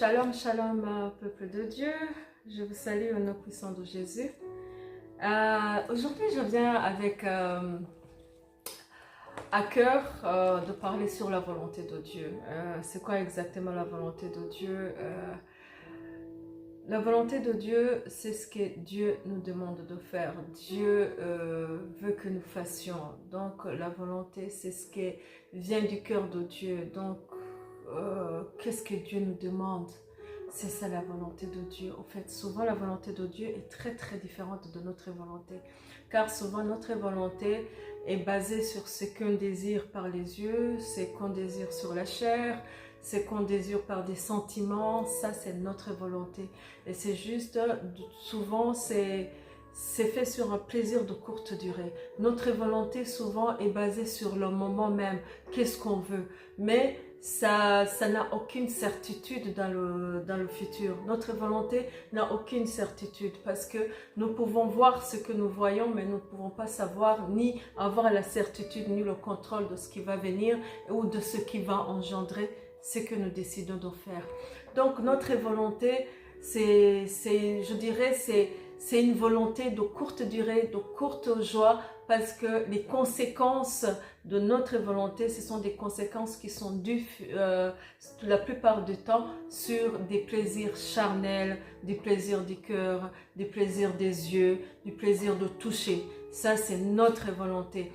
Shalom, shalom, peuple de Dieu. Je vous salue au nom puissant de Jésus. Aujourd'hui, je viens avec à cœur de parler sur la volonté de Dieu. C'est quoi exactement la volonté de Dieu? La volonté de Dieu, c'est ce que Dieu nous demande de faire. Dieu veut que nous fassions. Donc, la volonté, c'est ce qui vient du cœur de Dieu. Donc, qu'est-ce que Dieu nous demande? C'est ça la volonté de Dieu. En fait, souvent la volonté de Dieu est très très différente de notre volonté. Car souvent notre volonté est basée sur ce qu'on désire par les yeux, ce qu'on désire sur la chair, ce qu'on désire par des sentiments. Ça, c'est notre volonté. Et c'est juste, souvent, c'est fait sur un plaisir de courte durée. Notre volonté souvent est basée sur le moment même. Qu'est-ce qu'on veut? Mais ça n'a aucune certitude dans le futur. Notre volonté n'a aucune certitude parce que nous pouvons voir ce que nous voyons, mais nous ne pouvons pas savoir ni avoir la certitude ni le contrôle de ce qui va venir ou de ce qui va engendrer ce que nous décidons de faire. Donc notre volonté, je dirais, c'est une volonté de courte durée, de courte joie, parce que les conséquences de notre volonté, ce sont des conséquences qui sont dues la plupart du temps sur des plaisirs charnels, des plaisirs du cœur, des plaisirs des yeux, du plaisir de toucher. Ça, c'est notre volonté.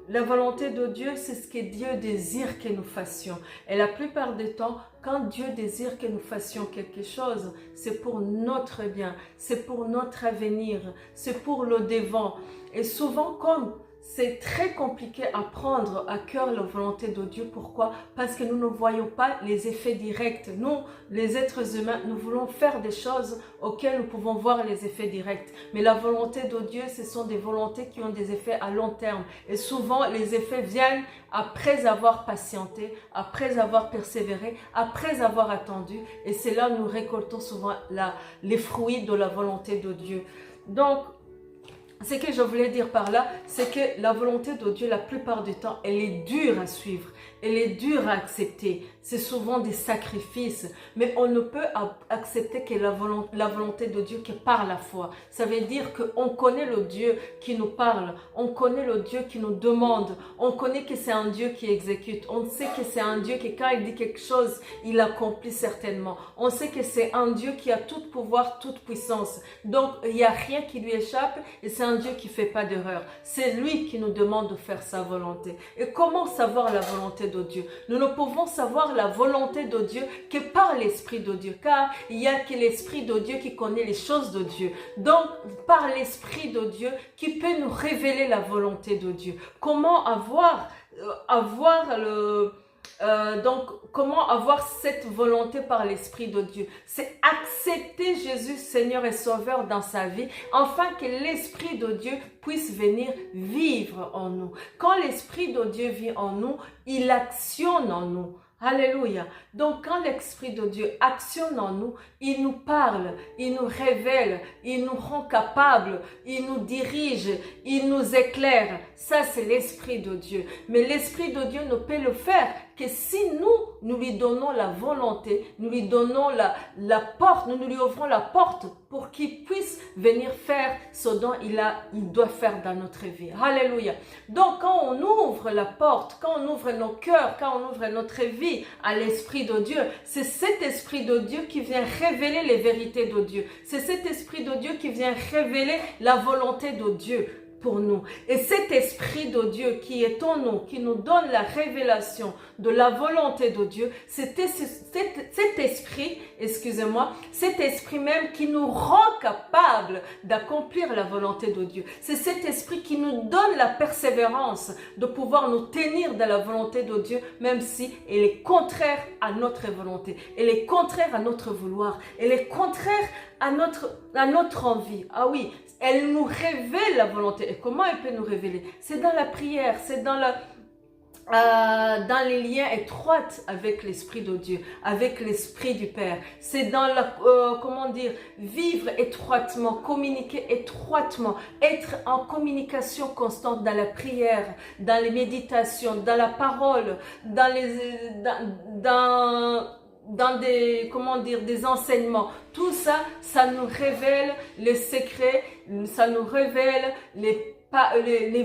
La volonté de Dieu, c'est ce que Dieu désire que nous fassions. Et la plupart du temps, quand Dieu désire que nous fassions quelque chose, c'est pour notre bien, c'est pour notre avenir, c'est pour le devant. Et souvent, comme c'est très compliqué à prendre à cœur la volonté de Dieu. Pourquoi? Parce que nous ne voyons pas les effets directs. Nous, les êtres humains, nous voulons faire des choses auxquelles nous pouvons voir les effets directs. Mais la volonté de Dieu, ce sont des volontés qui ont des effets à long terme. Et souvent, les effets viennent après avoir patienté, après avoir persévéré, après avoir attendu. Et c'est là où nous récoltons souvent les fruits de la volonté de Dieu. Donc, ce que je voulais dire par là, c'est que la volonté de Dieu, la plupart du temps, elle est dure à suivre, elle est dure à accepter. C'est souvent des sacrifices, mais on ne peut accepter que la volonté de Dieu que par la foi. Ça veut dire qu'on connaît le Dieu qui nous parle, on connaît le Dieu qui nous demande, on connaît que c'est un Dieu qui exécute, on sait que c'est un Dieu qui quand il dit quelque chose, il accomplit certainement. On sait que c'est un Dieu qui a tout pouvoir, toute puissance. Donc, il n'y a rien qui lui échappe et c'est un Dieu qui ne fait pas d'erreur. C'est lui qui nous demande de faire sa volonté. Et comment savoir la volonté de Dieu? Nous ne pouvons savoir la volonté de Dieu que par l'Esprit de Dieu, car il n'y a que l'Esprit de Dieu qui connaît les choses de Dieu. Donc, par l'Esprit de Dieu qui peut nous révéler la volonté de Dieu. Comment comment avoir cette volonté par l'Esprit de Dieu? C'est accepter Jésus Seigneur et Sauveur dans sa vie, afin que l'Esprit de Dieu puisse venir vivre en nous. Quand l'Esprit de Dieu vit en nous, il actionne en nous. Alléluia. Donc quand l'Esprit de Dieu actionne en nous, il nous parle, il nous révèle, il nous rend capables, il nous dirige, il nous éclaire. Ça, c'est l'Esprit de Dieu. Mais l'Esprit de Dieu ne peut le faire que si nous lui donnons la volonté, nous lui donnons la porte, nous lui ouvrons la porte pour qu'il puisse venir faire ce dont il doit faire dans notre vie. Alléluia. Donc quand on ouvre la porte, quand on ouvre nos cœurs, quand on ouvre notre vie à l'Esprit de Dieu, c'est cet Esprit de Dieu qui vient révéler les vérités de Dieu. C'est cet Esprit de Dieu qui vient révéler la volonté de Dieu pour nous. Et cet Esprit de Dieu qui est en nous, qui nous donne la révélation de la volonté de Dieu, c'est cet Esprit, excusez-moi, cet Esprit même qui nous rend capables d'accomplir la volonté de Dieu. C'est cet Esprit qui nous donne la persévérance de pouvoir nous tenir dans la volonté de Dieu, même si elle est contraire à notre volonté, elle est contraire à notre vouloir, elle est contraire à notre envie. Ah oui, elle nous révèle la volonté. Et comment elle peut nous révéler? C'est dans la prière, c'est dans les liens étroits avec l'Esprit de Dieu, avec l'Esprit du Père. C'est dans vivre étroitement, communiquer étroitement, être en communication constante dans la prière, dans les méditations, dans la parole, dans comment dire, des enseignements. Tout ça, ça nous révèle les secrets, ça nous révèle les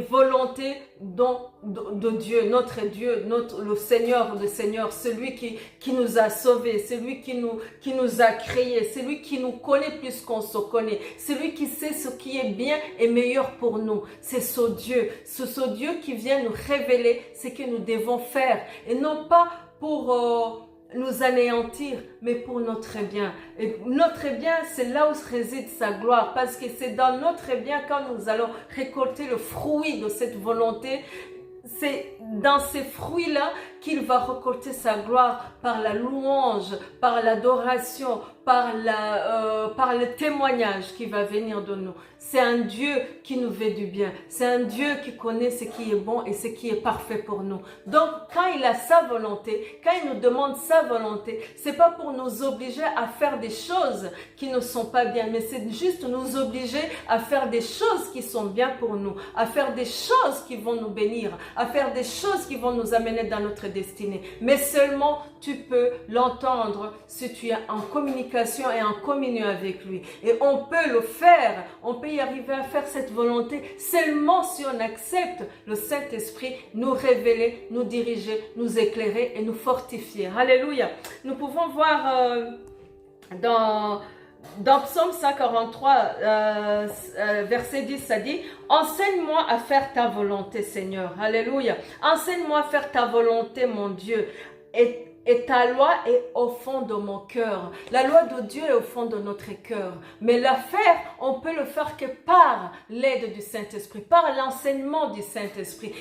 volontés de Dieu, le Seigneur de Seigneurs, celui qui nous a sauvés, celui qui nous a créés, celui qui nous connaît plus qu'on se connaît, celui qui sait ce qui est bien et meilleur pour nous. C'est ce Dieu qui vient nous révéler ce que nous devons faire, et non pas pour nous anéantir, mais pour notre bien. Et notre bien, c'est là où réside sa gloire, parce que c'est dans notre bien quand nous allons récolter le fruit de cette volonté. C'est dans ces fruits-là qu'il va récolter sa gloire par la louange, par l'adoration, par le témoignage qui va venir de nous. C'est un Dieu qui nous veut du bien. C'est un Dieu qui connaît ce qui est bon et ce qui est parfait pour nous. Donc, quand il a sa volonté, quand il nous demande sa volonté, c'est pas pour nous obliger à faire des choses qui ne sont pas bien, mais c'est juste nous obliger à faire des choses qui sont bien pour nous, à faire des choses qui vont nous bénir, à faire des choses qui vont nous amener dans notre destinée. Mais seulement tu peux l'entendre si tu es en communication et en communion avec lui. Et on peut le faire, on peut y arriver à faire cette volonté seulement si on accepte le Saint-Esprit nous révéler, nous diriger, nous éclairer et nous fortifier. Alléluia. Nous pouvons voir dans Psaume 143, verset 10, ça dit « Enseigne-moi à faire ta volonté, Seigneur. » Alléluia. « Enseigne-moi à faire ta volonté, mon Dieu. » Et ta loi est au fond de mon cœur. La loi de Dieu est au fond de notre cœur. Mais la faire, on peut le faire que par l'aide du Saint-Esprit, par l'enseignement du Saint-Esprit.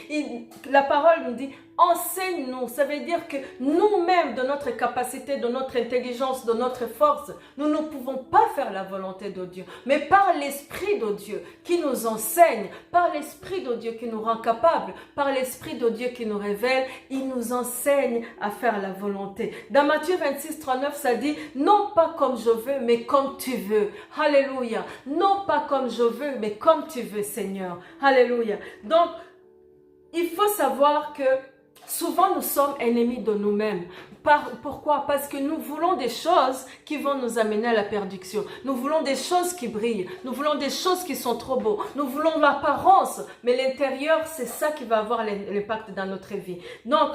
La parole nous dit, enseigne-nous. Ça veut dire que nous-mêmes, de notre capacité, de notre intelligence, de notre force, nous ne pouvons pas faire la volonté de Dieu. Mais par l'Esprit de Dieu qui nous enseigne, par l'Esprit de Dieu qui nous rend capables, par l'Esprit de Dieu qui nous révèle, il nous enseigne à faire la volonté. Dans Matthieu 26, 39, ça dit, non pas comme je veux, mais comme tu veux. Alléluia. Non pas comme je veux, mais comme tu veux, Seigneur. Alléluia. Donc, il faut savoir que souvent nous sommes ennemis de nous-mêmes. Pourquoi? Parce que nous voulons des choses qui vont nous amener à la perdition. Nous voulons des choses qui brillent. Nous voulons des choses qui sont trop beaux. Nous voulons l'apparence. Mais l'intérieur, c'est ça qui va avoir l'impact dans notre vie. Donc,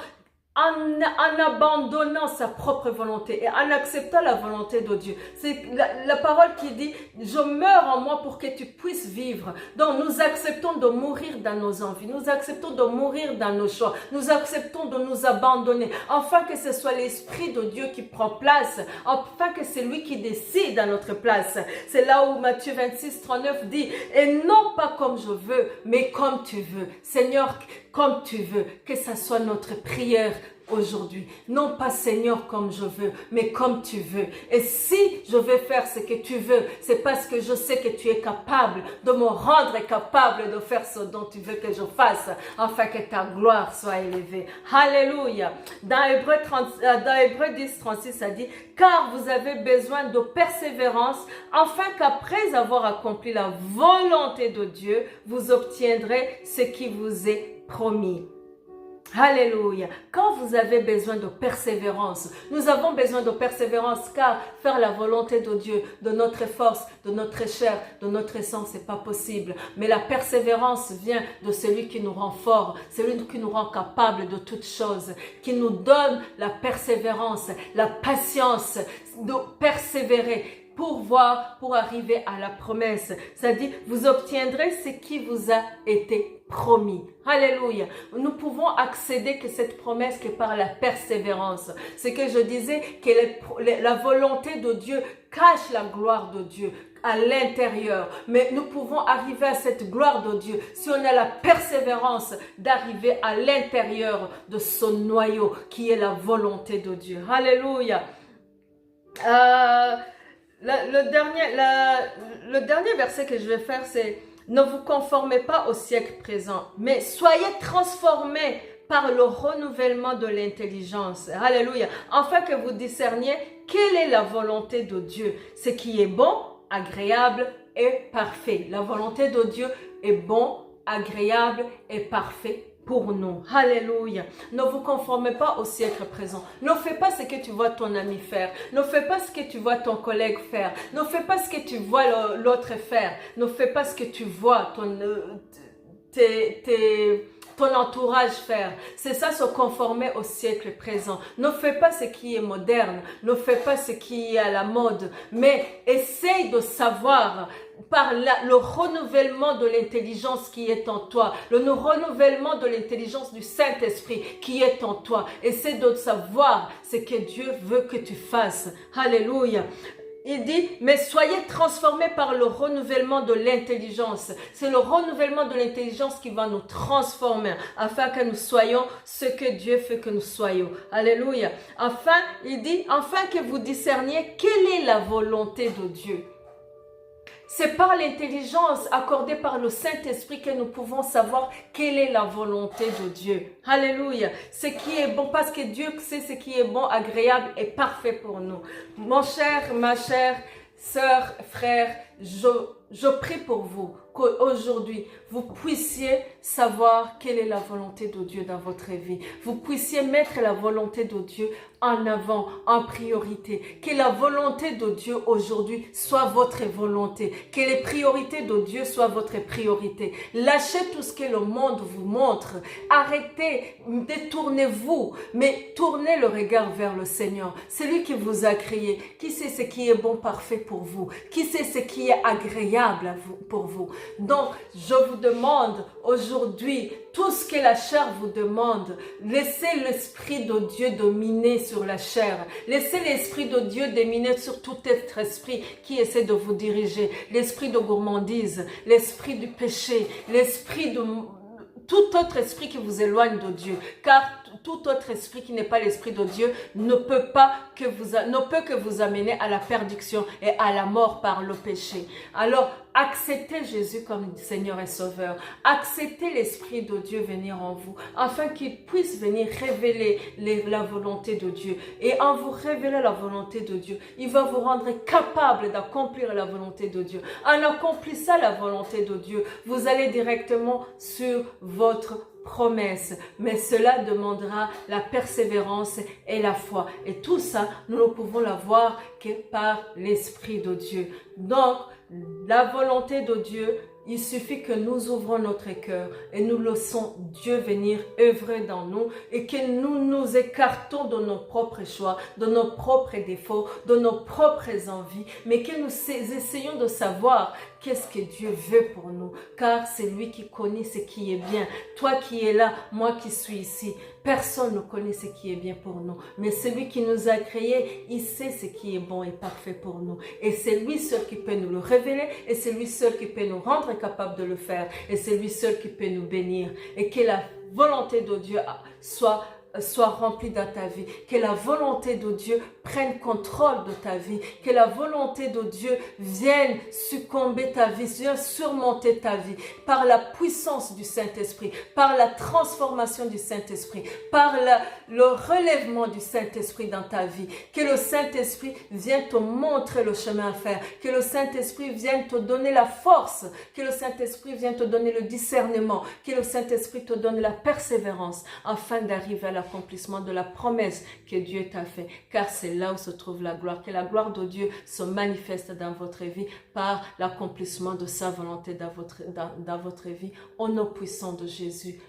en abandonnant sa propre volonté et en acceptant la volonté de Dieu. C'est la parole qui dit, je meurs en moi pour que tu puisses vivre. Donc nous acceptons de mourir dans nos envies, nous acceptons de mourir dans nos choix, nous acceptons de nous abandonner, afin que ce soit l'Esprit de Dieu qui prend place, afin que c'est lui qui décide à notre place. C'est là où Matthieu 26, 39 dit, et non pas comme je veux, mais comme tu veux. Seigneur, comme tu veux, que ça soit notre prière aujourd'hui. Non pas Seigneur comme je veux, mais comme tu veux. Et si je vais faire ce que tu veux, c'est parce que je sais que tu es capable de me rendre capable de faire ce dont tu veux que je fasse, afin que ta gloire soit élevée. Alléluia. Dans Hébreux 10, 36, ça dit, car vous avez besoin de persévérance, afin qu'après avoir accompli la volonté de Dieu, vous obtiendrez ce qui vous est promis. Alléluia. Quand vous avez besoin de persévérance, nous avons besoin de persévérance, car faire la volonté de Dieu, de notre force, de notre chair, de notre sang, c'est pas possible. Mais la persévérance vient de celui qui nous rend fort, celui qui nous rend capable de toutes choses, qui nous donne la persévérance, la patience de persévérer pour arriver à la promesse. Ça dit, vous obtiendrez ce qui vous a été promis. Alléluia. Nous pouvons accéder que cette promesse que par la persévérance. C'est que je disais que la volonté de Dieu cache la gloire de Dieu à l'intérieur. Mais nous pouvons arriver à cette gloire de Dieu si on a la persévérance d'arriver à l'intérieur de son noyau qui est la volonté de Dieu. Alléluia. Le dernier verset que je vais faire, c'est « Ne vous conformez pas au siècle présent, mais soyez transformés par le renouvellement de l'intelligence. » Alléluia. Afin que vous discerniez quelle est la volonté de Dieu, ce qui est bon, agréable et parfait. La volonté de Dieu est bon, agréable et parfait pour nous. Alléluia. Ne vous conformez pas au siècle présent. Ne fais pas ce que tu vois ton ami faire. Ne fais pas ce que tu vois ton collègue faire. Ne fais pas ce que tu vois l'autre faire. Ne fais pas ce que tu vois ton entourage faire. C'est ça, se conformer au siècle présent. Ne fais pas ce qui est moderne. Ne fais pas ce qui est à la mode. Mais essaye de savoir par le renouvellement de l'intelligence qui est en toi, le renouvellement de l'intelligence du Saint-Esprit qui est en toi. Essaie de savoir ce que Dieu veut que tu fasses. Alléluia. Il dit, mais soyez transformés par le renouvellement de l'intelligence. C'est le renouvellement de l'intelligence qui va nous transformer afin que nous soyons ce que Dieu fait que nous soyons. Alléluia. Enfin, il dit, afin que vous discerniez quelle est la volonté de Dieu. C'est par l'intelligence accordée par le Saint-Esprit que nous pouvons savoir quelle est la volonté de Dieu. Alléluia. Ce qui est bon, parce que Dieu sait ce qui est bon, agréable et parfait pour nous. Mon cher, ma chère sœur, frère, je prie pour vous qu'aujourd'hui, vous puissiez savoir quelle est la volonté de Dieu dans votre vie. Vous puissiez mettre la volonté de Dieu en avant, en priorité. Que la volonté de Dieu aujourd'hui soit votre volonté. Que les priorités de Dieu soient votre priorité. Lâchez tout ce que le monde vous montre. Arrêtez, détournez-vous, mais tournez le regard vers le Seigneur. C'est lui qui vous a créé, qui sait ce qui est bon, parfait pour vous, qui sait ce qui est agréable pour vous. Donc, je vous demande aujourd'hui, tout ce que la chair vous demande, laissez l'Esprit de Dieu dominer sur la chair. Laissez l'Esprit de Dieu dominer sur tout être esprit qui essaie de vous diriger. L'esprit de gourmandise, l'esprit du péché, l'esprit de tout autre esprit qui vous éloigne de Dieu. Car tout autre esprit qui n'est pas l'esprit de Dieu ne peut que vous amener à la perdition et à la mort par le péché. Alors, acceptez Jésus comme Seigneur et Sauveur. Acceptez l'Esprit de Dieu venir en vous, afin qu'il puisse venir révéler la volonté de Dieu. Et en vous révélant la volonté de Dieu, il va vous rendre capable d'accomplir la volonté de Dieu. En accomplissant la volonté de Dieu, vous allez directement sur votre promesse, mais cela demandera la persévérance et la foi. Et tout ça, nous ne pouvons l'avoir que par l'Esprit de Dieu. Donc, la volonté de Dieu, il suffit que nous ouvrons notre cœur et nous laissons Dieu venir œuvrer dans nous et que nous nous écartons de nos propres choix, de nos propres défauts, de nos propres envies, mais que nous essayons de savoir qu'est-ce que Dieu veut pour nous, car c'est lui qui connaît ce qui est bien. Toi qui es là, moi qui suis ici, personne ne connaît ce qui est bien pour nous, mais celui qui nous a créés, il sait ce qui est bon et parfait pour nous. Et c'est lui seul qui peut nous le révéler, et c'est lui seul qui peut nous rendre capables de le faire, et c'est lui seul qui peut nous bénir. Et que la volonté de Dieu soit remplie dans ta vie, que la volonté de Dieu prenne contrôle de ta vie, que la volonté de Dieu vienne succomber ta vie, vienne surmonter ta vie par la puissance du Saint-Esprit, par la transformation du Saint-Esprit, par le relèvement du Saint-Esprit dans ta vie, que le Saint-Esprit vienne te montrer le chemin à faire, que le Saint-Esprit vienne te donner la force, que le Saint-Esprit vienne te donner le discernement, que le Saint-Esprit te donne la persévérance afin d'arriver à l'accomplissement de la promesse que Dieu t'a fait, car c'est là où se trouve la gloire, que la gloire de Dieu se manifeste dans votre vie par l'accomplissement de sa volonté dans votre vie, au nom puissant de Jésus.